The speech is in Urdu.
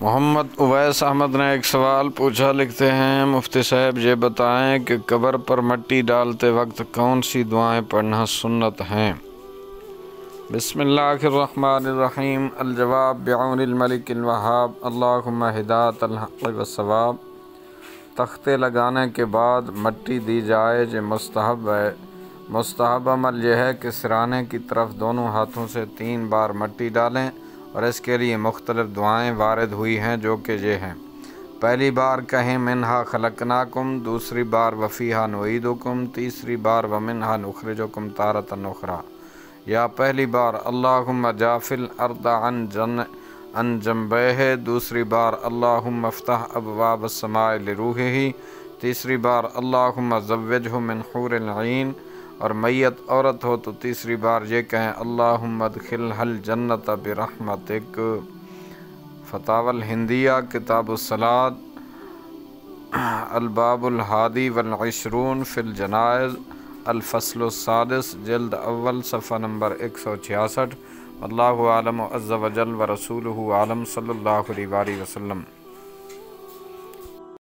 محمد اویس احمد نے ایک سوال پوچھا، لکھتے ہیں مفتی صاحب یہ بتائیں کہ قبر پر مٹی ڈالتے وقت کون سی دعائیں پڑھنا سنت ہیں؟ بسم اللہ الرحمن الرحیم۔ الجواب بعون الملک الوہاب، اللہم ہدایت الحق والصواب۔ تختے لگانے کے بعد مٹی دی جائے جو مستحب ہے۔ مستحب عمل یہ ہے کہ سرانے کی طرف دونوں ہاتھوں سے 3 بار مٹی ڈالیں، اور اس کے لیے مختلف دعائیں وارد ہوئی ہیں جو کہ یہ ہیں: پہلی بار کہیں منہا خلقناکم، دوسری بار وفیہا نعیدکم، تیسری بار ومنہا نخرجکم تارۃ اخری، یا پہلی بار اللہم جاف الارض عن جنبیہ، دوسری بار اللہم افتح ابواب السماء لروحہ، تیسری بار اللہم زوجہ من حور العین، اور میت عورت ہو تو تیسری بار یہ کہیں اللہم ادخلھا الجنۃ برحمتک۔ فتاوی الہندیہ، کتاب الصلاۃ، الباب الحادی والعشرون فی الجنائز، الفصل السادس، جلد اول، صفحہ نمبر 166۔ اللہ اعلم عز وجل ورسولہ اعلم، صلی اللہ علیہ وآلہ وسلم۔